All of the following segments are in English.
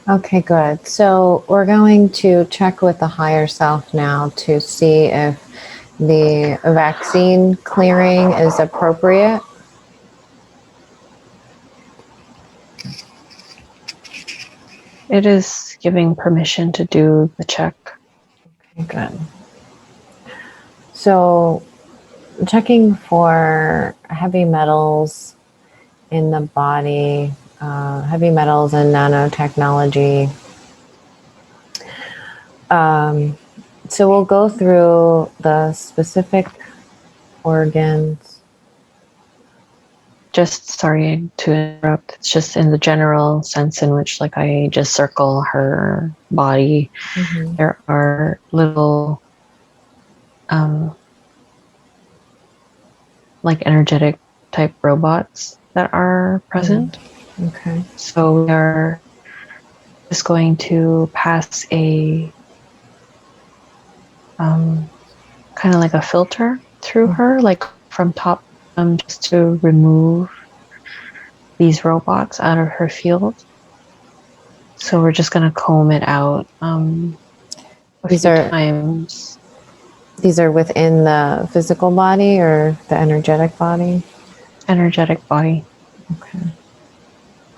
Okay, good. So we're going to check with the higher self now to see if the vaccine clearing is appropriate. It is giving permission to do the check. Okay, good. So checking for heavy metals in the body, heavy metals and nanotechnology. So we'll go through the specific organs. Just sorry to interrupt. It's just in the general sense in which, like, I just circle her body. Mm-hmm. There are little, like, energetic type robots that are present. Okay. So we are just going to pass a kind of like a filter through her, like from top just to remove these robots out of her field. So we're just going to comb it out a few times. These are within the physical body or the energetic body? Energetic body. Okay.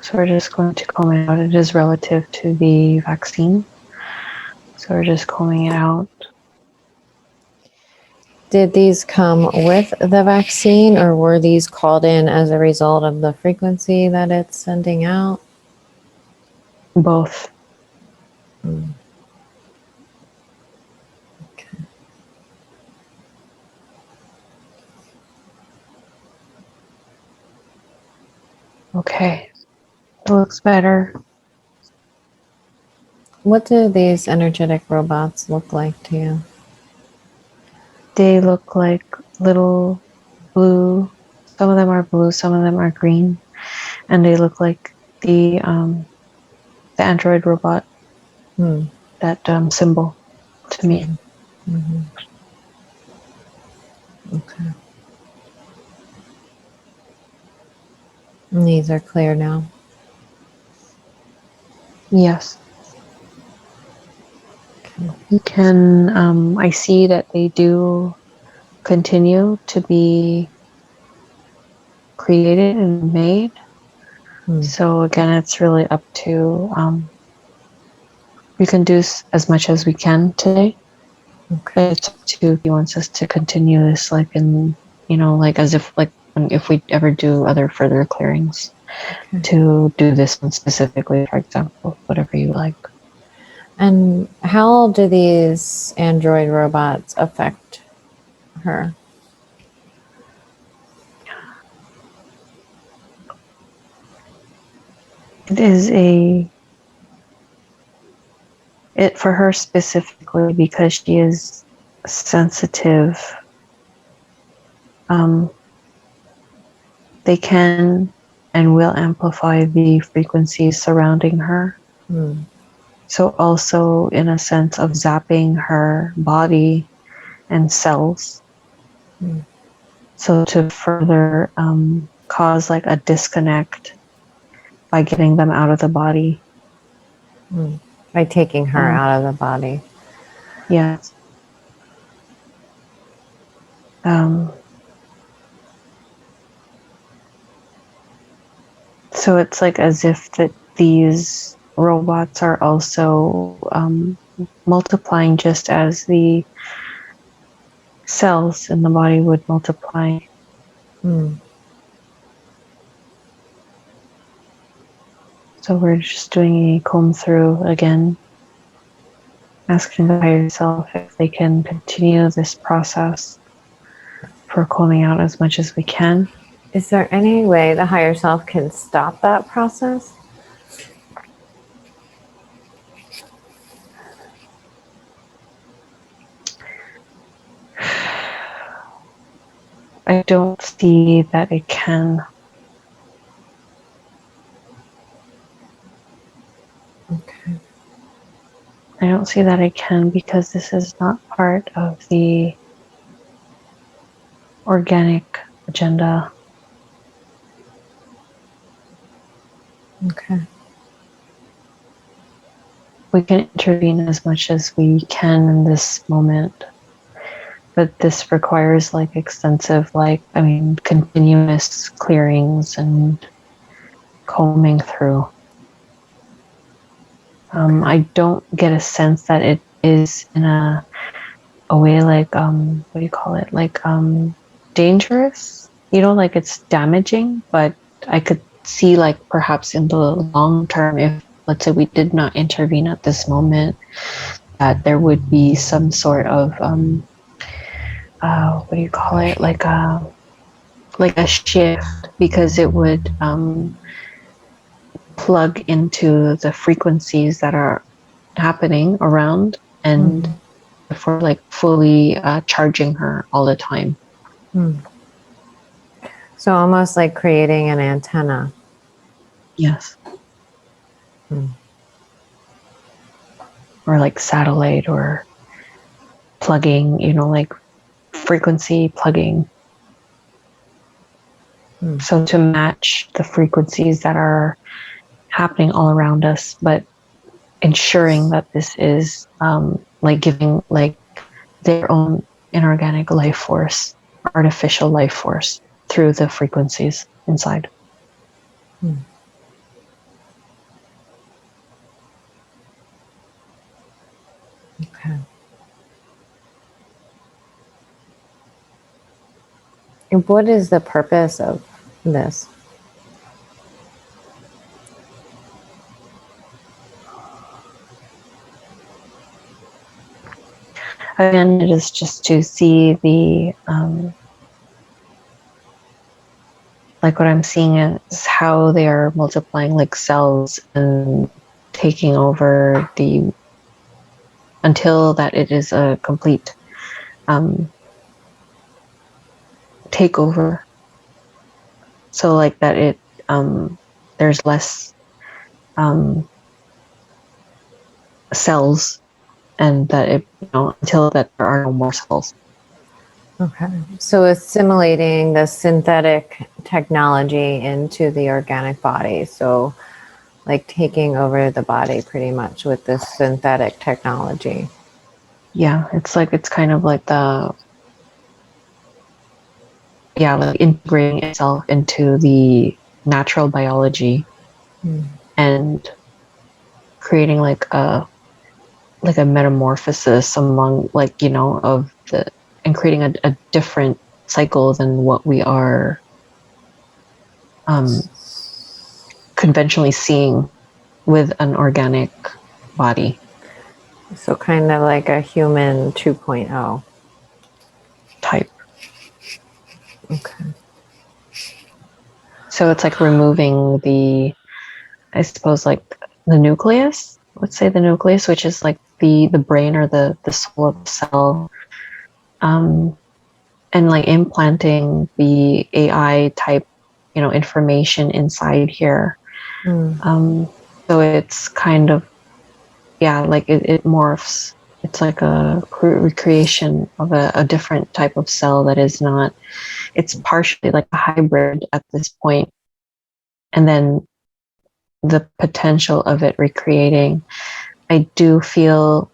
So we're just going to comb it out. It is relative to the vaccine. So we're just combing it out. Did these come with the vaccine or were these called in as a result of the frequency that it's sending out? Both. Okay. Okay. It looks better. What do these energetic robots look like to you? They look like little blue. Some of them are blue, some of them are green. And they look like the android robot. That symbol to me. Mm-hmm. Okay. And these are clear now? Yes. Okay. You can, I see that they do continue to be created and made. So again, it's really up to, we can do as much as we can today. Okay. It's up to if he wants us to continue this, like in, like as if, like, if we ever do other further clearings, to do this one specifically, for example, whatever you like. And how do these android robots affect her? It is it for her specifically because she is sensitive. They can and will amplify the frequencies surrounding her. So also in a sense of zapping her body and cells. So to further cause like a disconnect by getting them out of the body. By taking her out of the body. Yes. So it's like as if that these robots are also multiplying just as the cells in the body would multiply. So we're just doing a comb through again, asking the higher self if they can continue this process for combing out as much as we can. Is there any way the higher self can stop that process? I don't see that it can. Okay. I don't see that it can because this is not part of the organic agenda. Okay. we can intervene as much as we can in this moment. But this requires like extensive, continuous clearings and combing through. I don't get a sense that it is in a way like, what do you call it? Like, dangerous, like it's damaging, but I could see like perhaps in the long term, if let's say we did not intervene at this moment, that there would be some sort of, what do you call it? Like a shift, because it would plug into the frequencies that are happening around, and for like fully charging her all the time. So almost like creating an antenna. Yes. Or like satellite, or plugging, like frequency plugging. So to match the frequencies that are happening all around us, but ensuring that this is like giving like their own inorganic life force, artificial life force through the frequencies inside. Okay. And what is the purpose of this? Again, it is just to see the, like what I'm seeing is how they are multiplying like cells and taking over until that it is a complete takeover. So like that it, there's less cells, and that it, until that there are no more cells. Okay. So assimilating the synthetic technology into the organic body. So like taking over the body pretty much with this synthetic technology. Yeah, it's kind of like like integrating itself into the natural biology, and creating like a metamorphosis among and creating a different cycle than what we are conventionally seeing with an organic body. So kind of like a human 2.0 type. Okay. So it's like removing I suppose like the nucleus, let's say the nucleus, which is like the brain or the soul of the cell, and like implanting the AI type, information inside here. So it's kind of, like it morphs. It's like a recreation of a different type of cell that is not, it's partially like a hybrid at this point. And then the potential of it recreating, I do feel,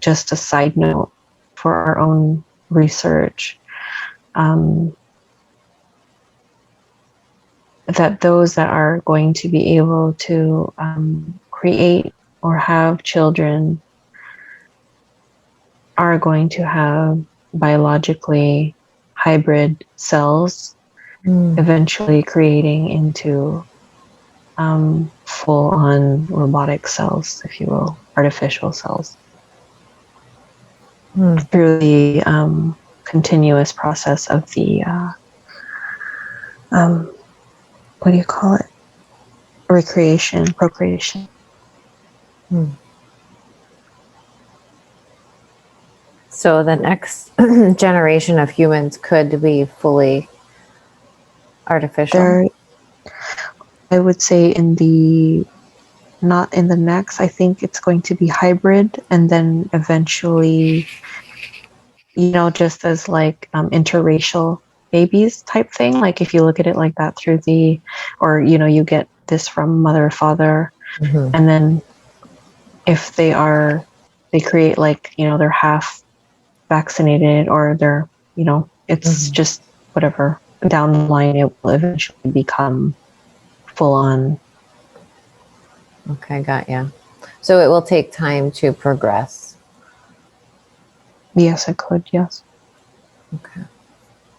just a side note for our own research, that those that are going to be able to create or have children are going to have biologically hybrid cells, eventually creating into full-on robotic cells, if you will, artificial cells, through the continuous process of the what do you call it? Procreation. So the next generation of humans could be fully artificial. I would say not in the next, I think it's going to be hybrid, and then eventually, just as like interracial babies type thing. Like if you look at it like that through you get this from mother, father, and then if they create like, they're half vaccinated, or they're, it's just whatever. Down the line, it will eventually become full on. Okay, got ya. So it will take time to progress. Yes, it could. Yes. Okay.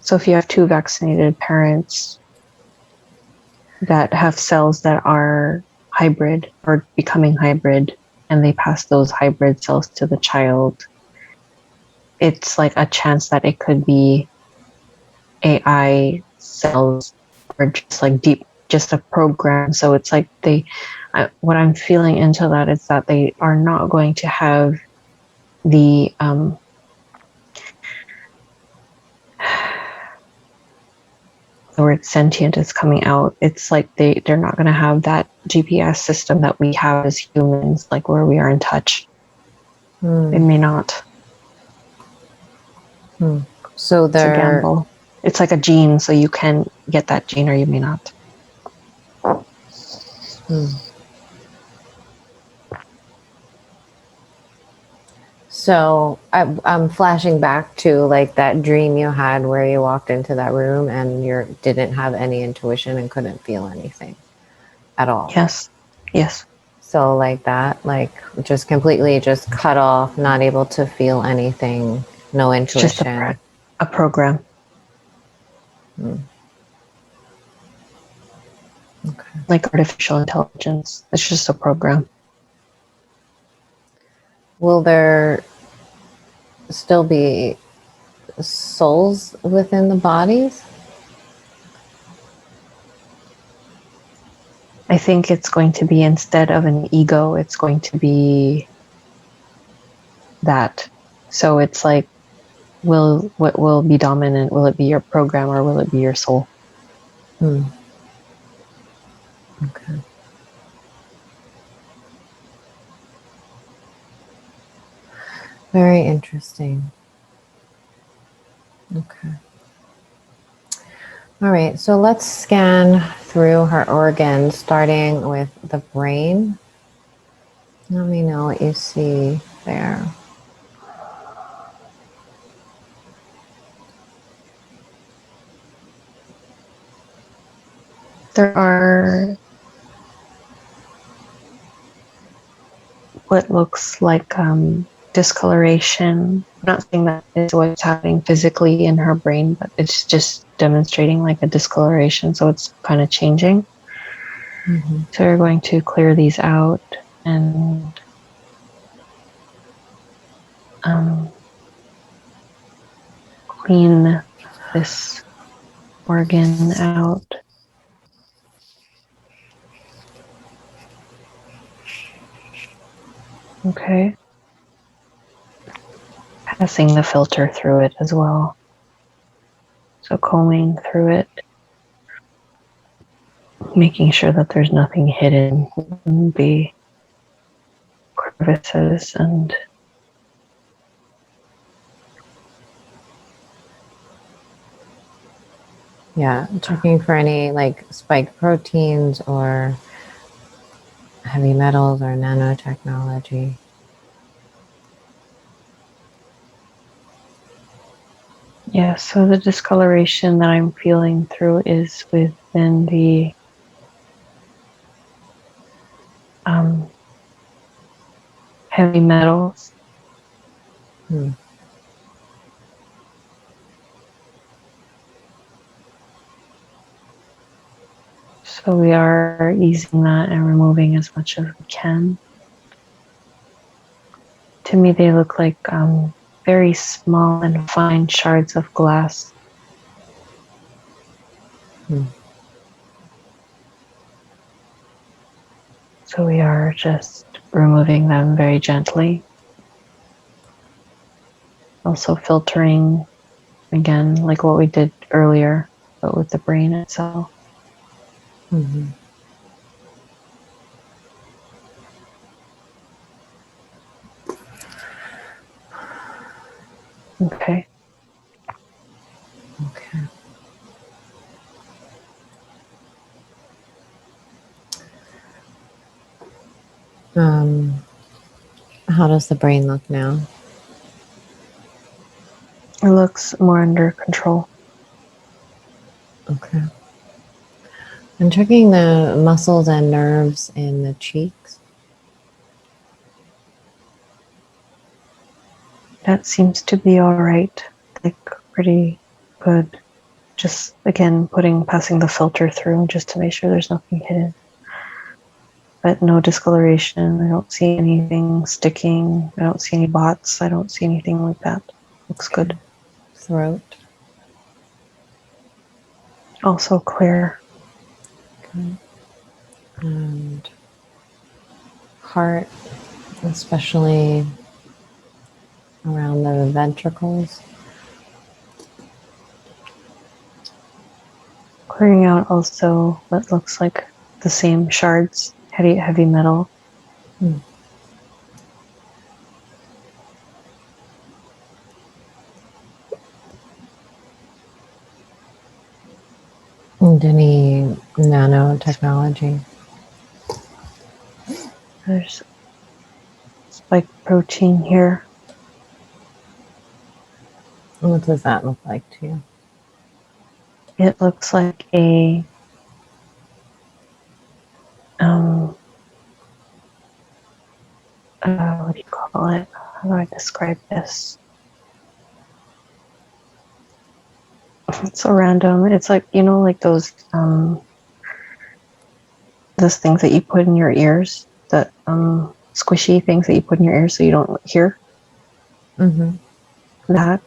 So if you have two vaccinated parents that have cells that are hybrid or becoming hybrid, and they pass those hybrid cells to the child, it's like a chance that it could be AI cells, or just like just a program. So it's like what I'm feeling into that is that they are not going to have the the word sentient is coming out. It's like they're not going to have that GPS system that we have as humans, like where we are in touch. They may not. So It's a gamble. It's like a gene, so you can get that gene or you may not. So I'm flashing back to like that dream you had where you walked into that room and you didn't have any intuition and couldn't feel anything at all. Yes. Yes. So like that, like just completely just cut off, not able to feel anything, no It's just intuition. a program. Okay. Like artificial intelligence. It's just a program. Will there still be souls within the bodies? I think it's going to be, instead of an ego, it's going to be that. So it's like, what will be dominant? Will it be your program or will it be your soul? Okay. Very interesting. Okay. All right, so let's scan through her organs, starting with the brain. Let me know what you see there. There are what looks like discoloration. I'm not saying that is what's happening physically in her brain, but it's just demonstrating like a discoloration. So it's kind of changing. So we're going to clear these out and clean this organ out. Okay. Passing the filter through it as well. So combing through it, making sure that there's nothing hidden in the crevices and Yeah, checking for any like spike proteins or heavy metals or nanotechnology. yeah, so the discoloration that I'm feeling through is within the heavy metals. So we are easing that and removing as much as we can. To me, they look like very small and fine shards of glass. So we are just removing them very gently. Also filtering, again, like what we did earlier, but with the brain itself. Okay. Okay. How does the brain look now? It looks more under control. Okay. And checking the muscles and nerves in the cheeks. That seems to be all right. Like pretty good. Just again passing the filter through just to make sure there's nothing hidden. But no discoloration. I don't see anything sticking. I don't see any bots. I don't see anything like that. Looks Okay. good. Throat. Also clear. Okay. And heart, especially around the ventricles. Clearing out also what looks like the same shards, heavy metal. Hmm. And any nanotechnology. There's spike protein here. What does that look like to you? It looks like a what do you call it? How do I describe this? It's so random. It's like, like those things that you put in your ears, that squishy things that you put in your ears so you don't hear. Mm-hmm. That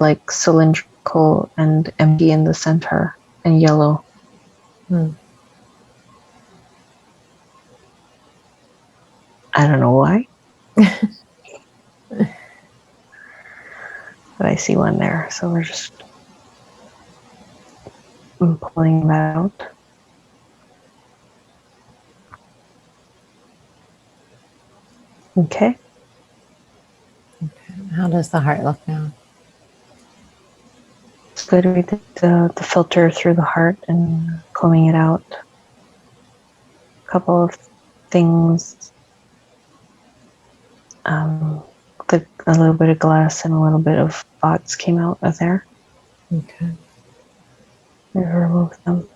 like cylindrical and empty in the center and yellow. Hmm. I don't know why, but I see one there. So we're just pulling that out. Okay. How does the heart look now? It's good. We did the filter through the heart and combing it out. A couple of things. A little bit of glass and a little bit of spots came out of there. Okay. We removed them.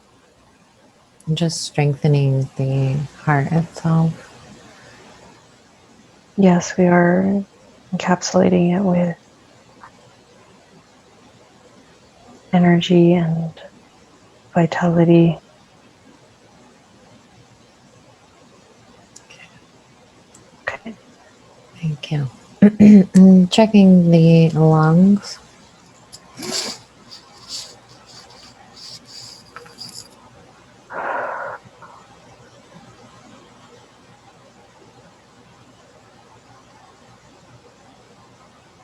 And just strengthening the heart itself. Yes, we are encapsulating it with energy and vitality. Okay. Thank you. And checking the lungs.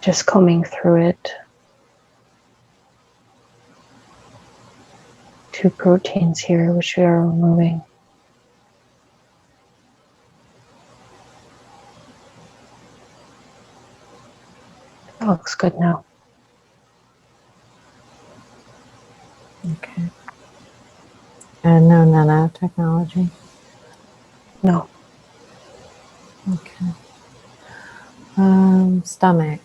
Just combing through it. 2 proteins here, which we are removing. That looks good now. Okay. And no nanotechnology? No. Okay. Stomach.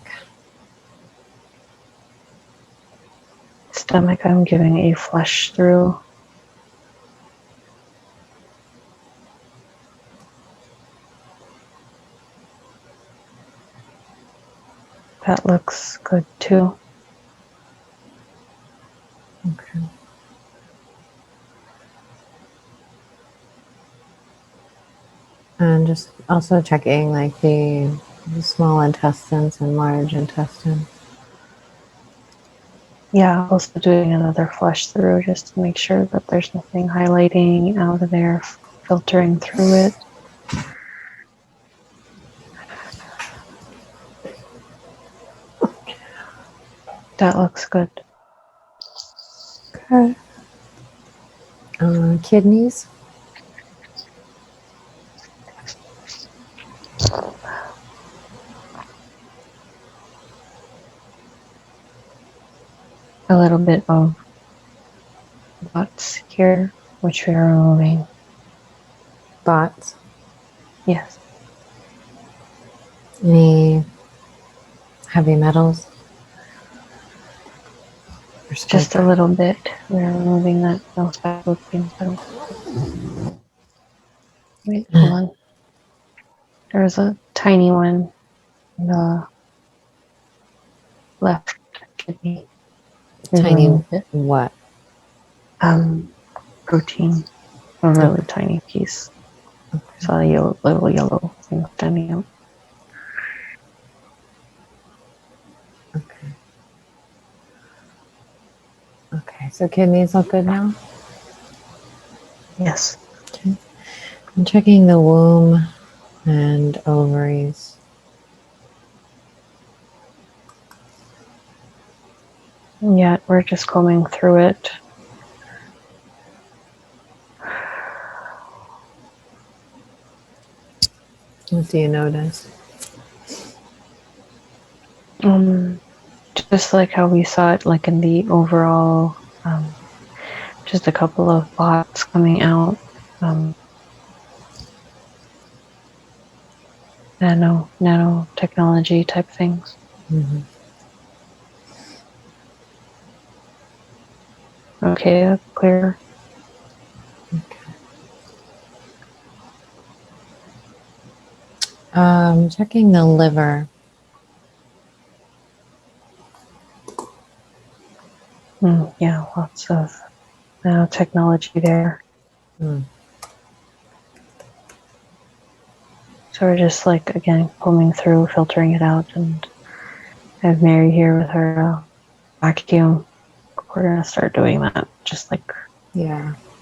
Stomach, I'm giving a flush through. That looks good too. Okay. And just also checking like the small intestines and large intestine. Yeah, also doing another flush through just to make sure that there's nothing highlighting out of there, filtering through it. That looks good. Okay. Kidneys. A little bit of dots here, which we are removing. Thoughts. Yes. Any heavy metals? Or Just a little bit. We're removing that those bad looking metals. Wait, hold on. There's a tiny one in the left kidney. Tiny what? Protein. A really tiny piece. Okay. Saw a little yellow thing standing out. Okay. Okay, so kidneys look good now? Yes. Okay. I'm checking the womb and ovaries. Yeah, we're just combing through it. What do you notice? Just like how we saw it, like in the overall, just a couple of spots coming out. Nanotechnology type things. Mm-hmm. Okay, that's clear. Okay. Checking the liver. Yeah, lots of nanotechnology there. Mm. So we're just like, again, combing through, filtering it out, and I have Mary here with her vacuum. We're going to start doing that, just like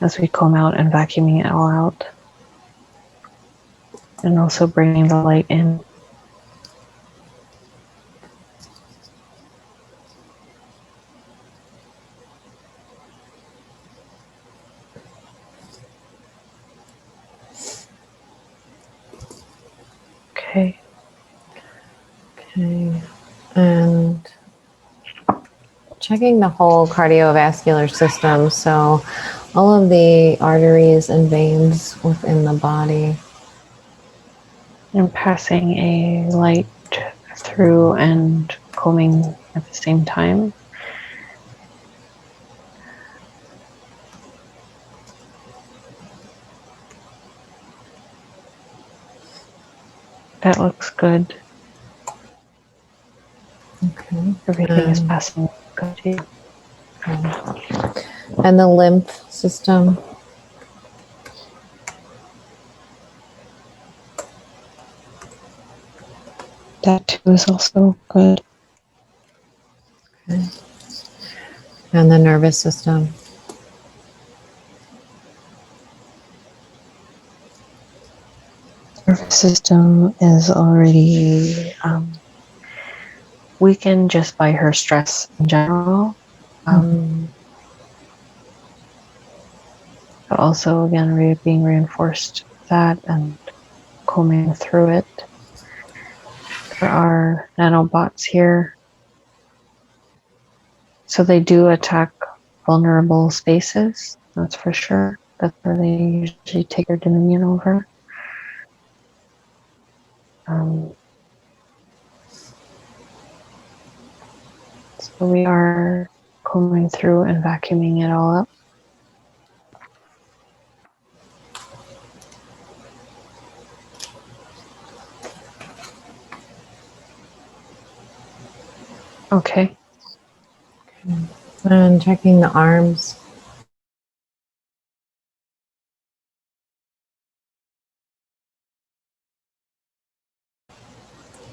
as we comb out and vacuuming it all out. And also bringing the light in. Okay. Okay. And checking the whole cardiovascular system. So all of the arteries and veins within the body. And passing a light through and combing at the same time. That looks good. Okay. Everything is passing good to you. And the lymph system. That too is also good. Okay. And the nervous system. Nervous system is already weakened just by her stress in general. But also, again, being reinforced that and combing through it. There are nanobots here. So they do attack vulnerable spaces, that's for sure. That's where they usually take their dominion over. So we are combing through and vacuuming it all up. Okay. And checking the arms.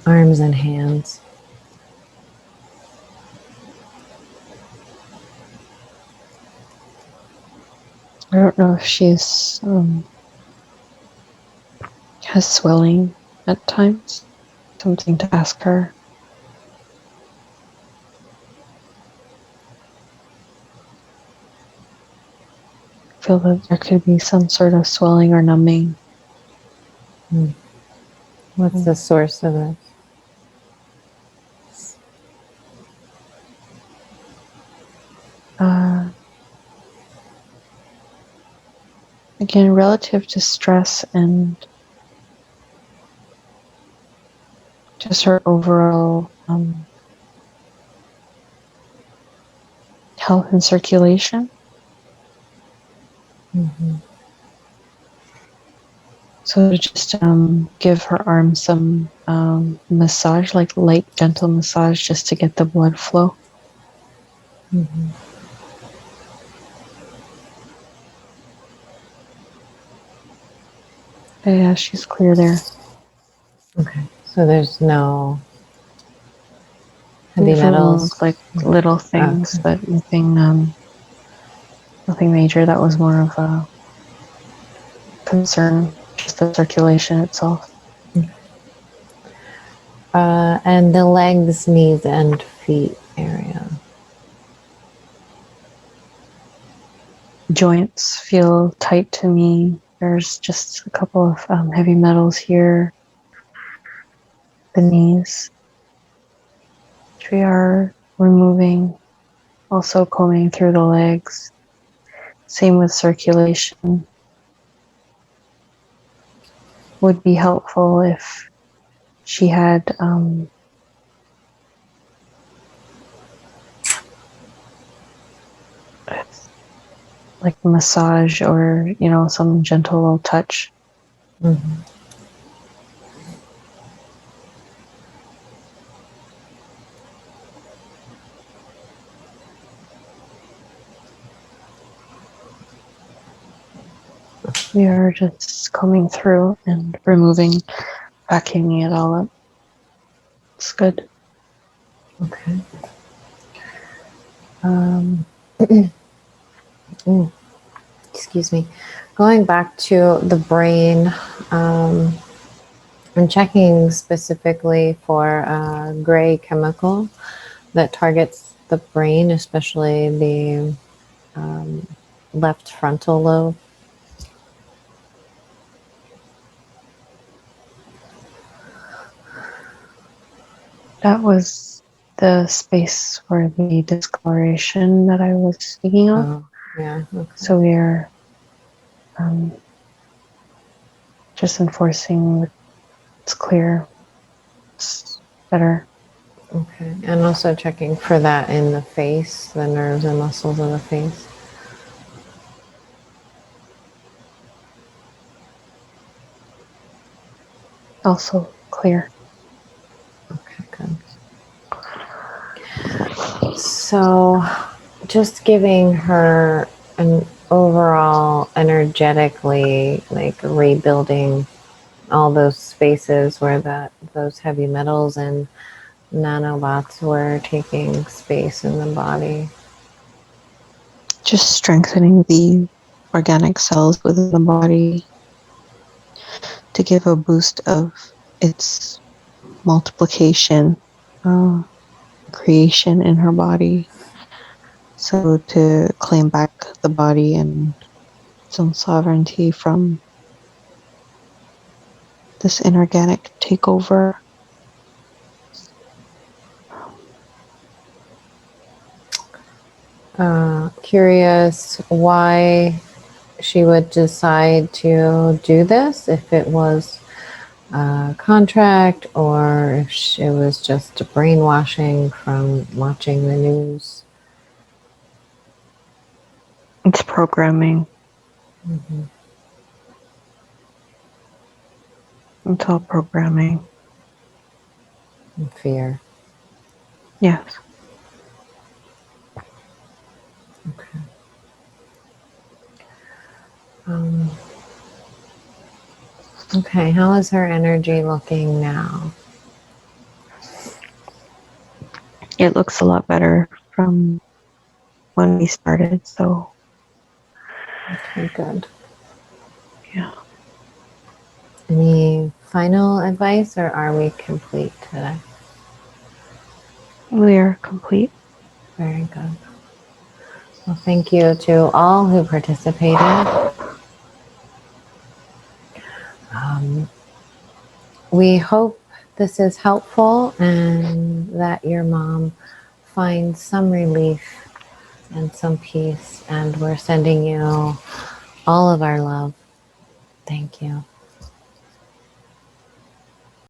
Arms and hands. I don't know if she's has swelling at times. Something to ask her. I feel that there could be some sort of swelling or numbing. What's the source of this? Again, relative to stress and just her overall health and circulation. Mm-hmm. So to just give her arm some massage, like light, gentle massage, just to get the blood flow. Mm-hmm. But yeah, she's clear there. Okay, so there's no heavy We've metals. removed like little things, Okay. but nothing major. That was more of a concern, just the circulation itself. And the legs, knees, and feet area. Joints feel tight to me. There's just a couple of heavy metals here. The knees, which we are removing, also combing through the legs. Same with circulation. Would be helpful if she had like massage or some gentle little touch. Mm-hmm. We are just coming through and removing, vacuuming it all up. It's good. Okay. Excuse me. Going back to the brain, I'm checking specifically for a gray chemical that targets the brain, especially the left frontal lobe. That was the space for the discoloration that I was speaking of. Oh, yeah. Okay. So we are just enforcing it's clear, it's better. Okay. And also checking for that in the face, the nerves and muscles of the face. Also clear. Okay, good. So just giving her an overall energetically like rebuilding all those spaces where those heavy metals and nanobots were taking space in the body. Just strengthening the organic cells within the body to give a boost of its multiplication, creation in her body. So to claim back the body and some sovereignty from this inorganic takeover. Curious why she would decide to do this, if it was a contract or if it was just brainwashing from watching the news. It's programming. Mm-hmm. It's all programming. And fear. Yes. Okay. Okay, how is her energy looking now? It looks a lot better from when we started, so Okay, good. yeah. Any final advice, or are we complete today? We are complete. Very good. Well, thank you to all who participated. We hope this is helpful and that your mom finds some relief and some peace. And we're sending you all of our love. Thank you.